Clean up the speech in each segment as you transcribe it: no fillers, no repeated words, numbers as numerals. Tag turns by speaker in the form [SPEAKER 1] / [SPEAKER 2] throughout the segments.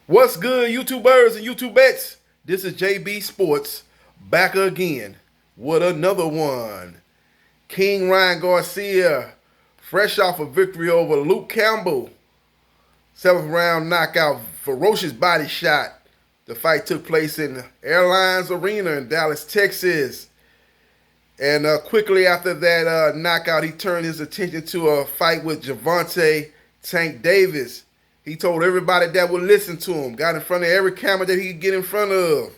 [SPEAKER 1] What's good, YouTubers and YouTubettes? This is JB Sports back again with another one. King Ryan Garcia, fresh off a victory over Luke Campbell. Seventh round knockout, ferocious body shot. The fight took place in Airlines Arena in Dallas, Texas. And quickly after that knockout, he turned his attention to a fight with Gervonta Tank Davis. He told everybody that would listen to him, got in front of every camera that he could get in front of,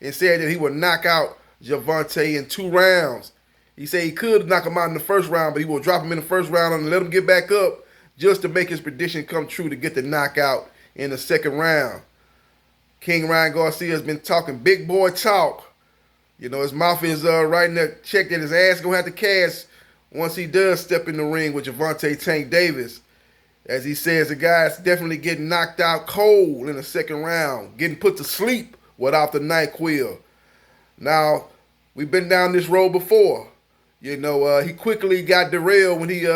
[SPEAKER 1] and said that he would knock out Gervonta in 2 rounds. He said he could knock him out in the first round, but he will drop him in the first round and let him get back up just to make his prediction come true to get the knockout in the second round. King Ryan Garcia has been talking big boy talk. You know, his mouth is writing a check that his ass going to have to cash once he does step in the ring with Gervonta Tank Davis. As he says, the guy's definitely getting knocked out cold in the second round, getting put to sleep without the NyQuil. Now, we've been down this road before. You know, he quickly got derailed when he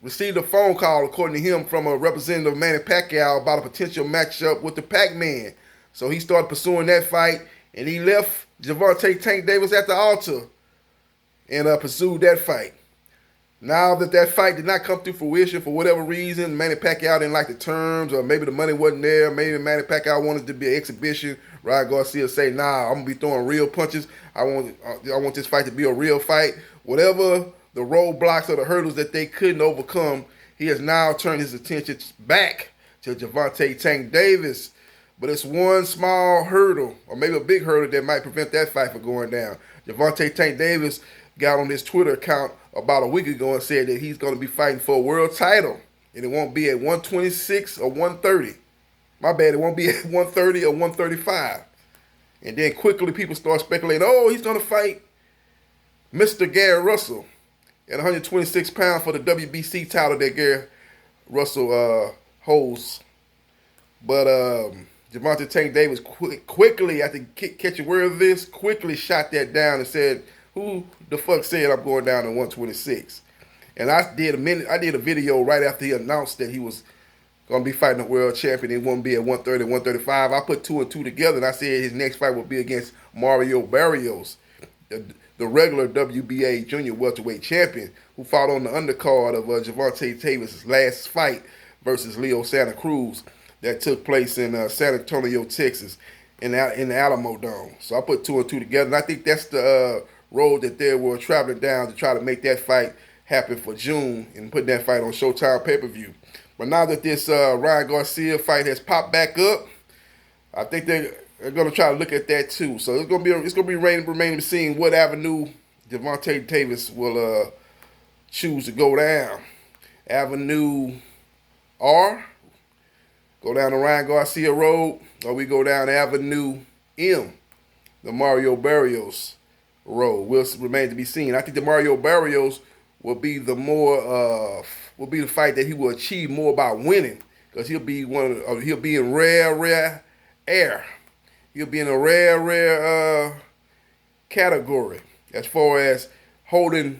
[SPEAKER 1] received a phone call, according to him, from a representative of Manny Pacquiao about a potential matchup with the Pac-Man. So he started pursuing that fight, and he left Gervonta Tank Davis at the altar and pursued that fight. Now that fight did not come to fruition for whatever reason, Manny Pacquiao didn't like the terms, or maybe the money wasn't there, maybe Manny Pacquiao wanted to be an exhibition. Ryan Garcia say, nah, I'm going to be throwing real punches. I want this fight to be a real fight. Whatever the roadblocks or the hurdles that they couldn't overcome, he has now turned his attention back to Gervonta Tank Davis. But it's one small hurdle, or maybe a big hurdle, that might prevent that fight from going down. Gervonta Tank Davis got on his Twitter account about a week ago and said that he's going to be fighting for a world title. And it won't be at 126 or 130. My bad, it won't be at 130 or 135. And then quickly people start speculating, oh, he's going to fight Mr. Gary Russell at 126 pounds for the WBC title that Gary Russell holds. But Gervonta Tank Davis quickly, after catching word of this, quickly shot that down and said, who the fuck said I'm going down to 126? And I did a video right after he announced that he was going to be fighting a world champion. It wouldn't be at 130, 135. I put two and two together, and I said his next fight would be against Mario Barrios, the regular WBA junior welterweight champion, who fought on the undercard of Gervonta Davis' last fight versus Leo Santa Cruz that took place in San Antonio, Texas, in the Alamo Dome. So I put two and two together, and I think that's the road that they were traveling down to try to make that fight happen for June and put that fight on Showtime pay-per-view. But now that this Ryan Garcia fight has popped back up, I think they're going to try to look at that too. So it's going to be remaining to see what avenue Gervonta Davis will choose to go down. Avenue R, go down the Ryan Garcia road, or we go down Avenue M, the Mario Barrios road. Will remain to be seen. I think the Mario Barrios will be the fight that he will achieve more by winning, because he'll be in rare air. He'll be in a rare category as far as holding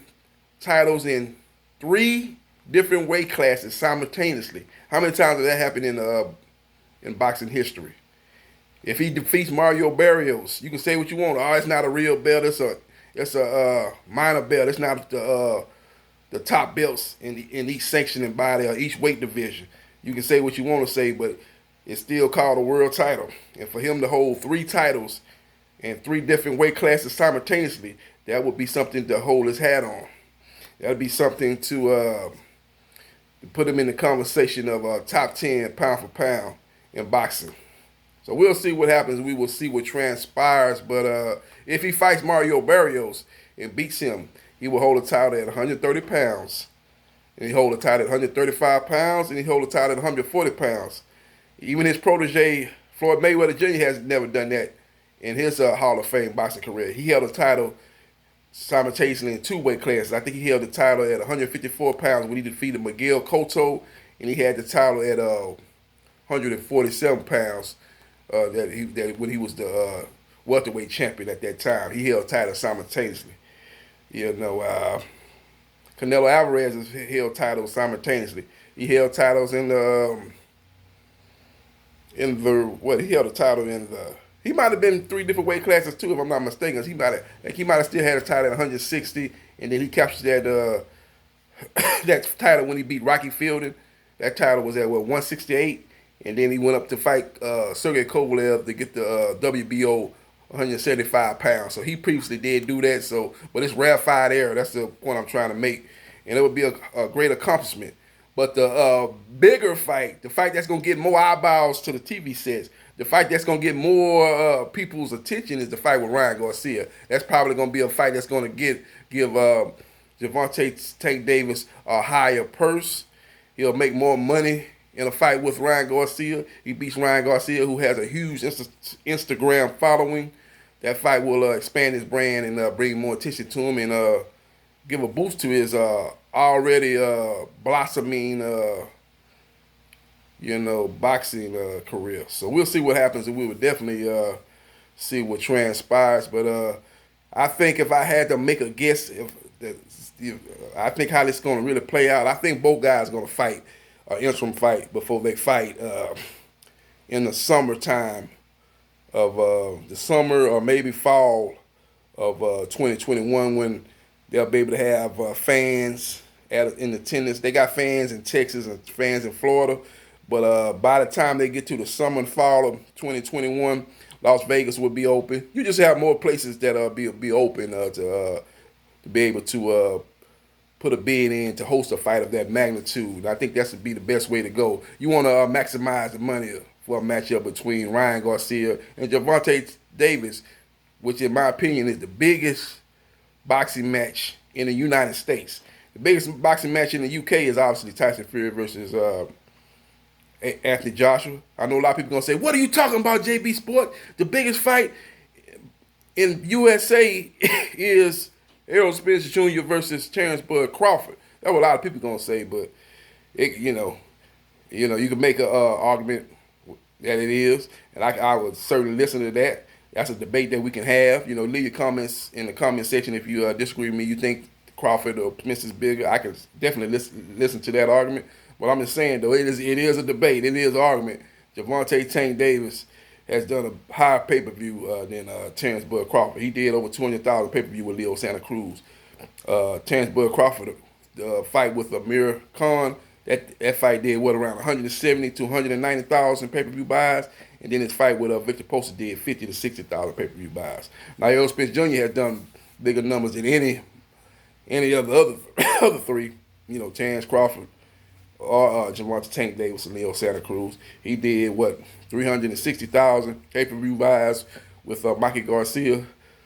[SPEAKER 1] titles in 3 different weight classes simultaneously. How many times has that happened in boxing history? If he defeats Mario Barrios, you can say what you want. Oh, it's not a real belt. It's a minor belt. It's not the top belts in each sanctioning body or each weight division. You can say what you want to say, but it's still called a world title. And for him to hold 3 titles in 3 different weight classes simultaneously, that would be something to hold his hat on. That would be something to put him in the conversation of top 10 pound for pound in boxing. So we'll see what happens. We will see what transpires. But if he fights Mario Barrios and beats him, he will hold a title at 130 pounds. And he hold a title at 135 pounds. And he hold a title at 140 pounds. Even his protege, Floyd Mayweather Jr., has never done that in his Hall of Fame boxing career. He held a title simultaneously in 2 weight classes. I think he held the title at 154 pounds when he defeated Miguel Cotto. And he had the title at 147 pounds. When he was the welterweight champion at that time. He held titles simultaneously. You know, Canelo Alvarez has held titles simultaneously. He held titles in in the what he held a title in the. He might have been 3 different weight classes too, if I'm not mistaken. He might have still had a title at 160, and then he captured that that title when he beat Rocky Fielding. That title was at what 168, and then he went up to fight Sergey Kovalev to get the WBO 175 pounds. So he previously did do that. So, but it's rarefied air. That's the point I'm trying to make, and it would be a great accomplishment. But the bigger fight, the fight that's gonna get more eyeballs to the TV sets, the fight that's gonna get more people's attention is the fight with Ryan Garcia. That's probably gonna be a fight that's gonna give Gervonta Tank Davis a higher purse. He'll make more money in a fight with Ryan Garcia. He beats Ryan Garcia, who has a huge Instagram following. That fight will expand his brand and bring more attention to him and give a boost to his already blossoming, boxing career. So we'll see what happens, and we will definitely see what transpires. But I think if I had to make a guess, I think how this is going to really play out, I think both guys are going to fight an interim fight before they fight in the summertime of the summer or maybe fall of 2021 when they'll be able to have fans in attendance. They got fans in Texas and fans in Florida, but by the time they get to the summer and fall of 2021, Las Vegas will be open. You just have more places that be open to be able to put a bid in to host a fight of that magnitude. I think that would be the best way to go. You want to maximize the money for a matchup between Ryan Garcia and Gervonta Davis, which in my opinion is the biggest boxing match in the United States. The biggest boxing match in the UK is obviously Tyson Fury versus Anthony Joshua. I know a lot of people are going to say, what are you talking about, JB Sport? The biggest fight in USA is Errol Spence Jr. versus Terrence Bud Crawford. That's what a lot of people are going to say, but you can make an argument that it is, and I would certainly listen to that. That's a debate that we can have. Leave your comments in the comment section if you disagree with me. You think Crawford or Spence is bigger? I can definitely listen to that argument. But I'm just saying, though, it is a debate. It is an argument. Gervonta Tank Davis has done a higher pay-per-view than Terrence Bud Crawford. He did over 200,000 pay-per-view with Leo Santa Cruz. Terrence Bud Crawford, the fight with Amir Khan, that fight did around 170 to 190,000 pay-per-view buys, and then his fight with Victor Poster did 50 to 60,000 pay-per-view buys. Now, Errol Spence Jr. has done bigger numbers than any of the other three. Terrence Crawford or Gervonta Tank Davis and Leo Santa Cruz. He did 360,000 pay-per-view buys with Mikey Garcia.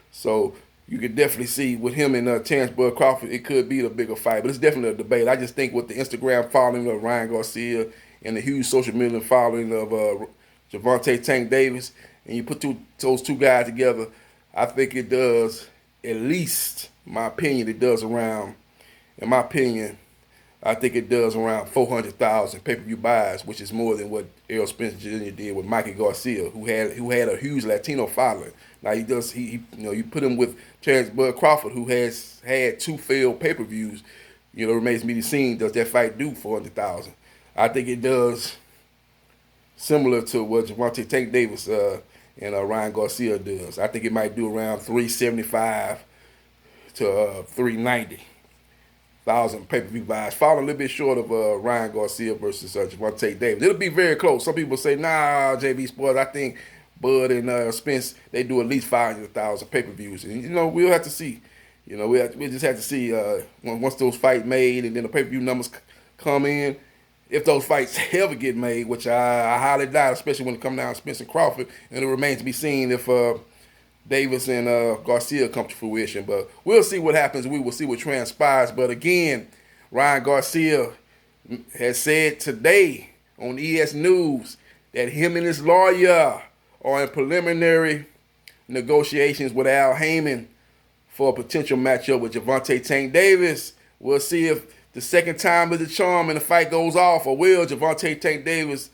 [SPEAKER 1] So you could definitely see with him and Terrence Bud Crawford, it could be the bigger fight. But it's definitely a debate. I just think with the Instagram following of Ryan Garcia and the huge social media following of Gervonta Tank Davis, and you put those two guys together, I think it does, at least, in my opinion, I think it does around 400,000 pay-per-view buys, which is more than what Errol Spence Jr. did with Mikey Garcia, who had a huge Latino following. Now you put him with Terrence Bud Crawford, who has had 2 failed pay-per-views. Remains to be seen. Does that fight do 400,000? I think it does, similar to what Gervonta Tank Davis and Ryan Garcia does. I think it might do around 375 to 390. 1,000 pay-per-view buys, falling a little bit short of Ryan Garcia versus Gervonta Davis. It'll be very close. Some people say, nah, JB Sports, I think Bud and Spence, they do at least 500,000 pay-per-views. And, we'll have to see. We'll just have to see once those fights made and then the pay-per-view numbers come in. If those fights ever get made, which I highly doubt, especially when it comes down to Spence and Crawford, and it remains to be seen if Davis and Garcia come to fruition. But we'll see what happens. We will see what transpires. But again, Ryan Garcia has said today on ES News that him and his lawyer are in preliminary negotiations with Al Heyman for a potential matchup with Gervonta Tank Davis. We'll see if the second time is the charm and the fight goes off, or will Gervonta Tank Davis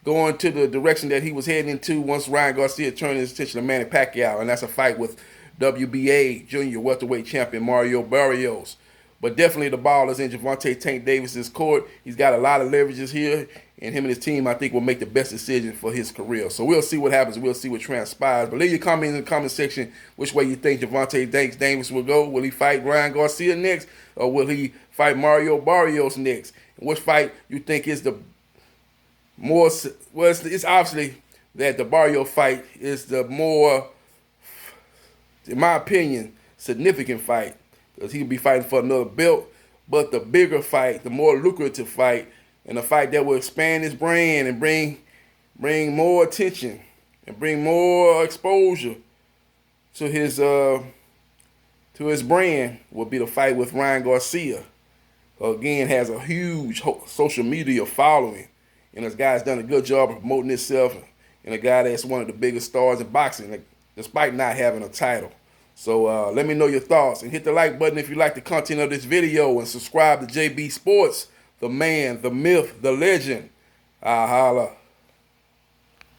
[SPEAKER 1] going to the direction that he was heading into once Ryan Garcia turned his attention to Manny Pacquiao, and that's a fight with WBA junior welterweight champion Mario Barrios. But definitely the ball is in Gervonta Tank Davis's court. He's got a lot of leverages here, and him and his team, I think, will make the best decision for his career. So we'll see what happens. We'll see what transpires. But leave your comments in the comment section which way you think Gervonta Tank Davis will go. Will he fight Ryan Garcia next, or will he fight Mario Barrios next? And which fight you think is the more, well, it's obviously that the Barrio fight is the more, in my opinion, significant fight, because he could be fighting for another belt. But the bigger fight, the more lucrative fight, and a fight that will expand his brand and bring more attention and bring more exposure to his brand will be the fight with Ryan Garcia. Again, has a huge social media following, and this guy's done a good job of promoting himself, and a guy that's one of the biggest stars in boxing, despite not having a title. So let me know your thoughts, and hit the like button if you like the content of this video, and subscribe to JB Sports, the man, the myth, the legend. Holla.